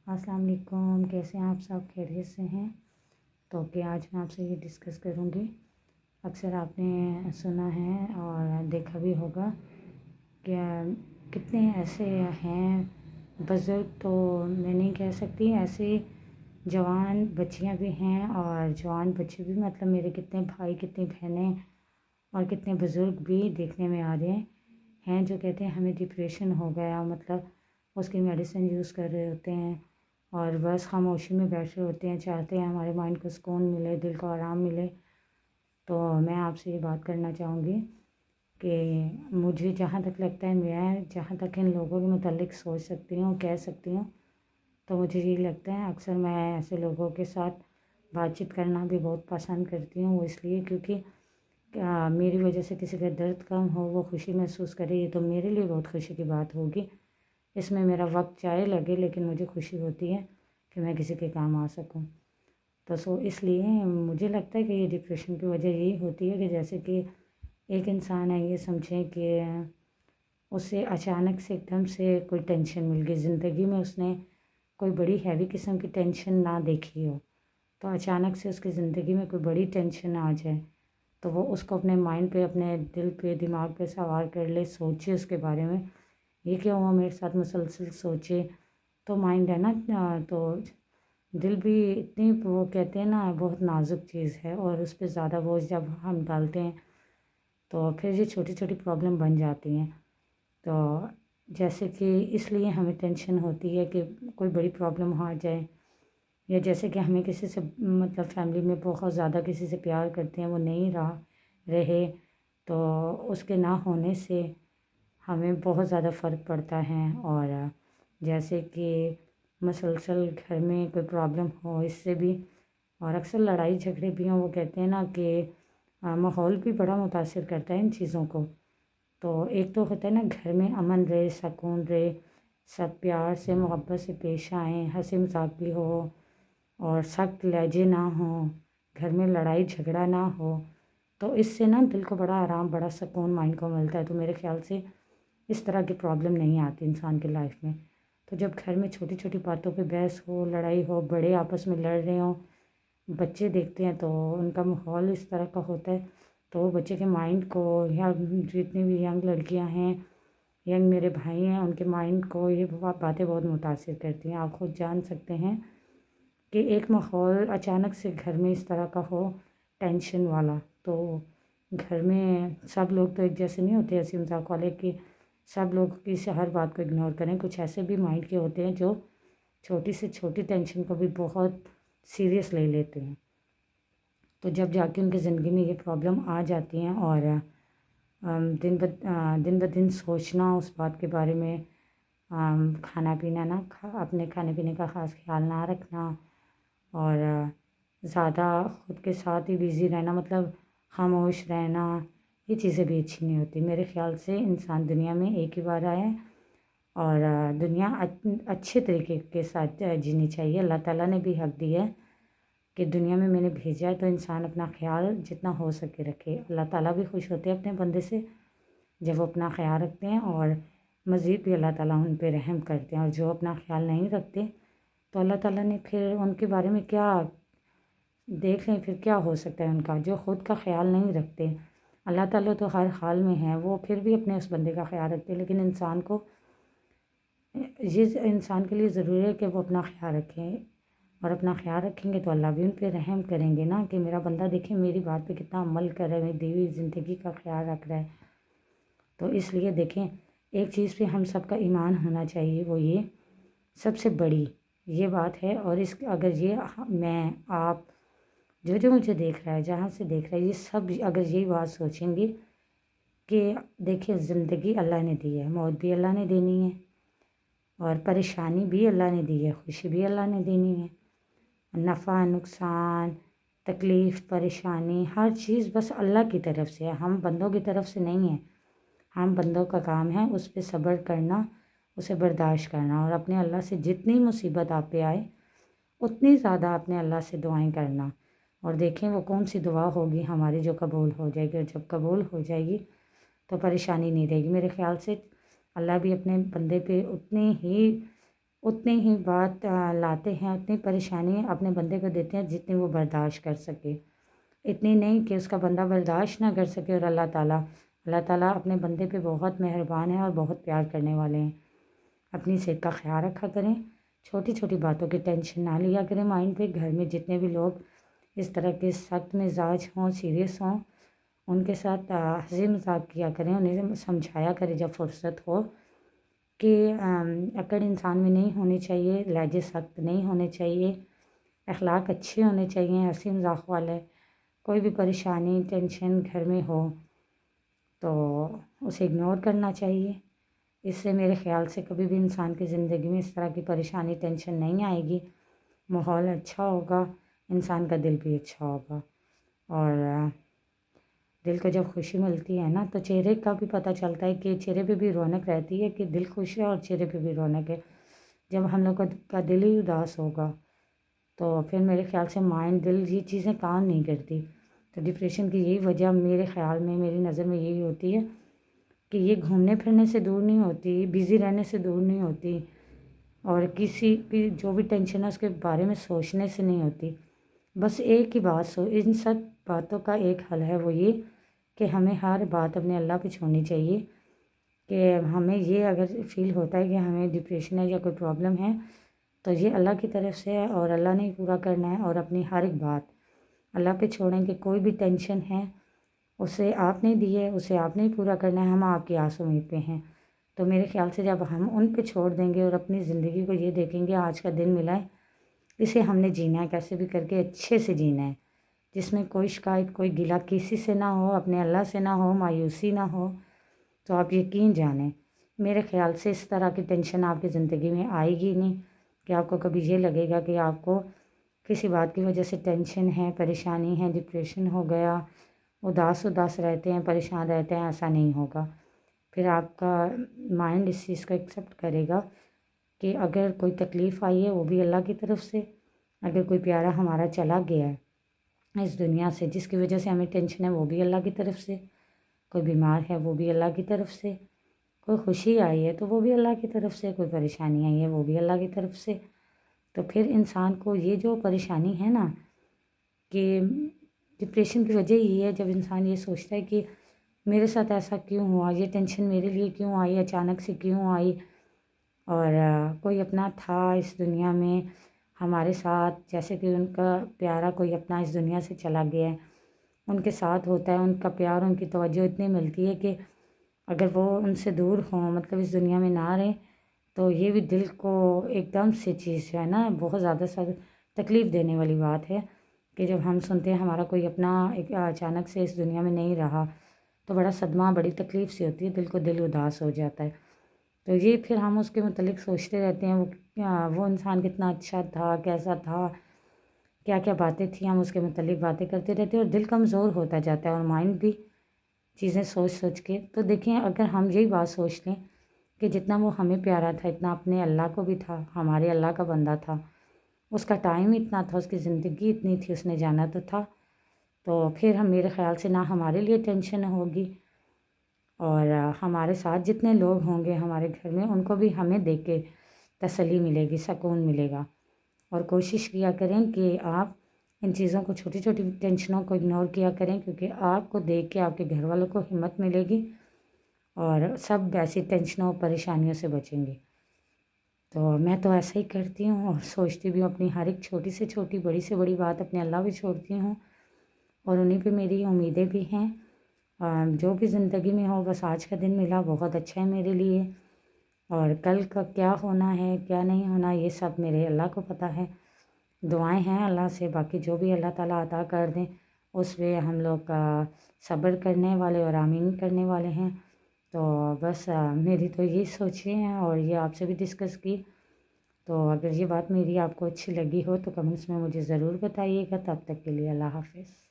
السلام علیکم، کیسے ہیں آپ سب؟ خیریت سے ہیں؟ تو کہ آج میں آپ سے یہ ڈسکس کروں گی۔ اکثر آپ نے سنا ہے اور دیکھا بھی ہوگا کہ کتنے ایسے ہیں بزرگ، تو میں نہیں کہہ سکتی، ایسے جوان بچیاں بھی ہیں اور جوان بچے بھی، مطلب میرے کتنے بھائی، کتنی بہنیں اور کتنے بزرگ بھی دیکھنے میں آ رہے ہیں جو کہتے ہیں ہمیں ڈپریشن ہو گیا، مطلب اس کی میڈیسن یوز کر رہے ہوتے ہیں اور بس خاموشی میں بیٹھے ہوتے ہیں، چاہتے ہیں ہمارے مائنڈ کو سکون ملے، دل کو آرام ملے۔ تو میں آپ سے یہ بات کرنا چاہوں گی کہ مجھے جہاں تک لگتا ہے، میں جہاں تک ان لوگوں کے متعلق سوچ سکتی ہوں، کہہ سکتی ہوں، تو مجھے یہ لگتا ہے اکثر میں ایسے لوگوں کے ساتھ بات چیت کرنا بھی بہت پسند کرتی ہوں۔ وہ اس لیے کیونکہ میری وجہ سے کسی کا درد کم ہو، وہ خوشی محسوس کرے، یہ تو میرے لیے بہت خوشی کی بات ہوگی۔ اس میں میرا وقت چاہے لگے، لیکن مجھے خوشی ہوتی ہے کہ میں کسی کے کام آ سکوں۔ تو اس لیے مجھے لگتا ہے کہ یہ ڈپریشن کی وجہ یہی ہوتی ہے کہ جیسے کہ ایک انسان ہے، یہ سمجھیں کہ اسے اچانک سے ایک دم سے کوئی ٹینشن مل گئی زندگی میں، اس نے کوئی بڑی ہیوی قسم کی ٹینشن نہ دیکھی ہو، تو اچانک سے اس کی زندگی میں کوئی بڑی ٹینشن آ جائے تو وہ اس کو اپنے مائنڈ پہ، اپنے دل پہ، دماغ پہ سوار کر لے، سوچے اس کے بارے میں، یہ کیوں ہوا میرے ساتھ، مسلسل سوچے تو مائنڈ ہے نا، تو دل بھی اتنی، وہ کہتے ہیں نا، بہت نازک چیز ہے، اور اس پہ زیادہ بوجھ جب ہم ڈالتے ہیں تو پھر یہ چھوٹی چھوٹی پرابلم بن جاتی ہیں۔ تو جیسے کہ اس لیے ہمیں ٹینشن ہوتی ہے کہ کوئی بڑی پرابلم آ جائے، یا جیسے کہ ہمیں کسی سے، مطلب فیملی میں بہت زیادہ کسی سے پیار کرتے ہیں، وہ نہیں رہے تو اس کے نہ ہونے سے ہمیں بہت زیادہ فرق پڑتا ہے۔ اور جیسے کہ مسلسل گھر میں کوئی پرابلم ہو، اس سے بھی، اور اکثر لڑائی جھگڑے بھی ہوں، وہ کہتے ہیں نا کہ ماحول بھی بڑا متاثر کرتا ہے ان چیزوں کو۔ تو ایک تو ہوتا ہے نا، گھر میں امن رہے، سکون رہے، سب پیار سے، محبت سے پیش آئیں، ہنسی مذاق بھی ہو اور سخت لہجے نہ ہوں، گھر میں لڑائی جھگڑا نہ ہو، تو اس سے نا دل کو بڑا آرام، بڑا سکون مائنڈ کو ملتا ہے۔ تو میرے خیال سے اس طرح کی پرابلم نہیں آتی انسان کی لائف میں۔ تو جب گھر میں چھوٹی چھوٹی باتوں پہ بحث ہو، لڑائی ہو، بڑے آپس میں لڑ رہے ہوں، بچے دیکھتے ہیں تو ان کا ماحول اس طرح کا ہوتا ہے، تو وہ بچے کے مائنڈ کو، یا جتنی بھی ینگ لڑکیاں ہیں، ینگ میرے بھائی ہیں، ان کے مائنڈ کو یہ باتیں بہت متاثر کرتی ہیں۔ آپ خود جان سکتے ہیں کہ ایک ماحول اچانک سے گھر میں اس طرح کا ہو، ٹینشن والا، تو گھر میں سب لوگ تو ایک جیسے نہیں ہوتے، ہنسی مذاق والے، کہ سب لوگ کسی ہر بات کو اگنور کریں۔ کچھ ایسے بھی مائنڈ کے ہوتے ہیں جو چھوٹی سے چھوٹی ٹینشن کو بھی بہت سیریس لے لیتے ہیں، تو جب جا کے ان کی زندگی میں یہ پرابلم آ جاتی ہیں، اور دن بدن سوچنا اس بات کے بارے میں، کھانا پینا نہ اپنے کھانے پینے کا خاص خیال نہ رکھنا، اور زیادہ خود کے ساتھ ہی بیزی رہنا، مطلب خاموش رہنا، یہ چیزیں بھی اچھی نہیں ہوتی۔ میرے خیال سے انسان دنیا میں ایک ہی بار آیا ہے، اور دنیا اچھے طریقے کے ساتھ جینی چاہیے۔ اللہ تعالیٰ نے بھی حق دیا ہے کہ دنیا میں نے بھیجا ہے تو انسان اپنا خیال جتنا ہو سکے رکھے۔ اللہ تعالیٰ بھی خوش ہوتے ہیں اپنے بندے سے جب وہ اپنا خیال رکھتے ہیں، اور مزید بھی اللہ تعالیٰ ان پہ رحم کرتے ہیں، اور جو اپنا خیال نہیں رکھتے تو اللہ تعالیٰ نے پھر ان کے بارے میں کیا، دیکھ لیں پھر کیا ہو سکتا ہے ان کا، جو خود کا خیال نہیں رکھتے۔ اللہ تعالیٰ تو ہر حال میں ہے، وہ پھر بھی اپنے اس بندے کا خیال رکھتے ہیں، لیکن انسان کو، یہ انسان کے لیے ضروری ہے کہ وہ اپنا خیال رکھیں، اور اپنا خیال رکھیں گے تو اللہ بھی ان پہ رحم کریں گے نا، کہ میرا بندہ دیکھیں میری بات پہ کتنا عمل کر رہا ہے، میری دی ہوئی زندگی کا خیال رکھ رہا ہے۔ تو اس لیے دیکھیں، ایک چیز پہ ہم سب کا ایمان ہونا چاہیے، وہ یہ سب سے بڑی یہ بات ہے، اور اگر یہ میں، آپ، جو مجھے دیکھ رہا ہے، جہاں سے دیکھ رہا ہے، یہ سب اگر یہی بات سوچیں گے کہ دیکھیں زندگی اللہ نے دی ہے، موت بھی اللہ نے دینی ہے، اور پریشانی بھی اللہ نے دی ہے، خوشی بھی اللہ نے دینی ہے، نفع نقصان، تکلیف پریشانی، ہر چیز بس اللہ کی طرف سے ہے، ہم بندوں کی طرف سے نہیں ہیں۔ ہم بندوں کا کام ہے اس پہ صبر کرنا، اسے برداشت کرنا، اور اپنے اللہ سے جتنی مصیبت آپ پہ آئے اتنی زیادہ اپنے اللہ سے دعائیں کرنا، اور دیکھیں وہ کون سی دعا ہوگی ہماری جو قبول ہو جائے گی، اور جب قبول ہو جائے گی تو پریشانی نہیں رہے گی۔ میرے خیال سے اللہ بھی اپنے بندے پہ اتنی ہی بات لاتے ہیں، اتنی پریشانی اپنے بندے کو دیتے ہیں جتنی وہ برداشت کر سکے، اتنی نہیں کہ اس کا بندہ برداشت نہ کر سکے۔ اور اللہ تعالیٰ اپنے بندے پہ بہت مہربان ہے اور بہت پیار کرنے والے ہیں۔ اپنی صحت کا خیال رکھا کریں، چھوٹی چھوٹی باتوں کی ٹینشن نہ لیا کریں مائنڈ پہ۔ گھر میں جتنے بھی لوگ اس طرح کے سخت مزاج ہوں، سیریس ہوں، ان کے ساتھ ہنسی مذاق کیا کریں، انہیں سمجھایا کریں جب فرصت ہو کہ اکڑ انسان میں نہیں ہونی چاہیے، لہجے سخت نہیں ہونے چاہیے، اخلاق اچھے ہونے چاہیے، ہنسی مذاق والے۔ کوئی بھی پریشانی ٹینشن گھر میں ہو تو اسے اگنور کرنا چاہیے۔ اس سے میرے خیال سے کبھی بھی انسان کی زندگی میں اس طرح کی پریشانی ٹینشن نہیں آئے گی، ماحول اچھا ہوگا، انسان کا دل بھی اچھا ہوگا۔ اور دل کو جب خوشی ملتی ہے نا تو چہرے کا بھی پتہ چلتا ہے کہ چہرے پہ بھی رونق رہتی ہے کہ دل خوش ہے اور چہرے پہ بھی رونق ہے۔ جب ہم لوگ کا دل ہی اداس ہوگا تو پھر میرے خیال سے مائنڈ دل یہ چیزیں کام نہیں کرتی۔ تو ڈپریشن کی یہی وجہ میرے خیال میں، میری نظر میں یہی ہوتی ہے کہ یہ گھومنے پھرنے سے دور نہیں ہوتی، بیزی رہنے سے دور نہیں ہوتی، اور کسی بھی جو بھی ٹینشن ہے اس کے بارے میں سوچنے سے نہیں ہوتی۔ بس ایک ہی بات ان سب باتوں کا ایک حل ہے، وہ یہ کہ ہمیں ہر بات اپنے اللہ پہ چھوڑنی چاہیے کہ ہمیں یہ اگر فیل ہوتا ہے کہ ہمیں ڈپریشن ہے یا کوئی پرابلم ہے تو یہ اللہ کی طرف سے ہے اور اللہ نے ہی پورا کرنا ہے، اور اپنی ہر ایک بات اللہ پہ چھوڑیں کہ کوئی بھی ٹینشن ہے اسے آپ نے دی ہے، اسے آپ نے ہی پورا کرنا ہے، ہم آپ کی آس امید پہ ہیں۔ تو میرے خیال سے جب ہم ان پہ چھوڑ دیں گے اور اپنی زندگی کو یہ دیکھیں گے آج کا دن ملا ہے، اسے ہم نے جینا ہے، کیسے بھی کر کے اچھے سے جینا ہے، جس میں کوئی شکایت کوئی گلہ کسی سے نہ ہو، اپنے اللہ سے نہ ہو، مایوسی نہ ہو، تو آپ یقین جانیں میرے خیال سے اس طرح کی ٹینشن آپ کی زندگی میں آئے گی نہیں کہ آپ کو کبھی یہ لگے گا کہ آپ کو کسی بات کی وجہ سے ٹینشن ہے، پریشانی ہے، ڈپریشن ہو گیا، اداس رہتے ہیں، پریشان رہتے ہیں، ایسا نہیں ہوگا۔ پھر آپ کا مائنڈ اس چیز کو ایکسیپٹ کرے گا کہ اگر کوئی تکلیف آئی ہے وہ بھی اللہ کی طرف سے، اگر کوئی پیارا ہمارا چلا گیا ہے اس دنیا سے جس کی وجہ سے ہمیں ٹینشن ہے وہ بھی اللہ کی طرف سے، کوئی بیمار ہے وہ بھی اللہ کی طرف سے، کوئی خوشی آئی ہے تو وہ بھی اللہ کی طرف سے، کوئی پریشانی آئی ہے وہ بھی اللہ کی طرف سے۔ تو پھر انسان کو یہ جو پریشانی ہے نا کہ ڈپریشن کی وجہ یہ ہے جب انسان یہ سوچتا ہے کہ میرے ساتھ ایسا کیوں ہوا، یہ ٹینشن میرے لیے کیوں آئی، اچانک سے کیوں آئی، اور کوئی اپنا تھا اس دنیا میں ہمارے ساتھ، جیسے کہ ان کا پیارا کوئی اپنا اس دنیا سے چلا گیا ہے، ان کے ساتھ ہوتا ہے، ان کا پیار ان کی توجہ اتنی ملتی ہے کہ اگر وہ ان سے دور ہوں، مطلب اس دنیا میں نہ رہیں، تو یہ بھی دل کو ایک دم سے چیز ہے نا، بہت زیادہ تکلیف دینے والی بات ہے کہ جب ہم سنتے ہیں ہمارا کوئی اپنا اچانک سے اس دنیا میں نہیں رہا تو بڑا صدمہ، بڑی تکلیف سی ہوتی ہے، دل کو دل اداس ہو جاتا ہے۔ تو یہ پھر ہم اس کے متعلق سوچتے رہتے ہیں وہ انسان کتنا اچھا تھا، کیسا تھا، کیا کیا باتیں تھیں، ہم اس کے متعلق باتیں کرتے رہتے ہیں اور دل کمزور ہوتا جاتا ہے اور مائنڈ بھی چیزیں سوچ کے۔ تو دیکھیں اگر ہم یہی بات سوچ لیں کہ جتنا وہ ہمیں پیارا تھا اتنا اپنے اللہ کو بھی تھا، ہمارے اللہ کا بندہ تھا، اس کا ٹائم اتنا تھا، اس کی زندگی اتنی تھی، اس نے جانا تو تھا، تو پھر ہم میرے خیال سے نہ ہمارے لیے ٹینشن ہوگی، اور ہمارے ساتھ جتنے لوگ ہوں گے ہمارے گھر میں ان کو بھی ہمیں دیکھ کے تسلی ملے گی، سکون ملے گا۔ اور کوشش کیا کریں کہ آپ ان چیزوں کو، چھوٹی چھوٹی ٹینشنوں کو اگنور کیا کریں، کیونکہ آپ کو دیکھ کے آپ کے گھر والوں کو ہمت ملے گی اور سب ایسی ٹینشنوں پریشانیوں سے بچیں گے۔ تو میں تو ایسا ہی کرتی ہوں اور سوچتی بھی ہوں، اپنی ہر ایک چھوٹی سے چھوٹی، بڑی سے بڑی بات اپنے اللہ پہ چھوڑتی ہوں، اور انہیں پہ میری امیدیں بھی ہیں۔ جو بھی زندگی میں ہو، بس آج کا دن ملا بہت اچھا ہے میرے لیے، اور کل کا کیا ہونا ہے کیا نہیں ہونا یہ سب میرے اللہ کو پتہ ہے۔ دعائیں ہیں اللہ سے، باقی جو بھی اللہ تعالیٰ عطا کر دیں اس پہ ہم لوگ صبر کرنے والے اور آمین کرنے والے ہیں۔ تو بس میری تو یہ سوچیں ہیں اور یہ آپ سے بھی ڈسکس کی۔ تو اگر یہ بات میری آپ کو اچھی لگی ہو تو کمنٹس میں مجھے ضرور بتائیے گا۔ تب تک کے لیے اللہ حافظ۔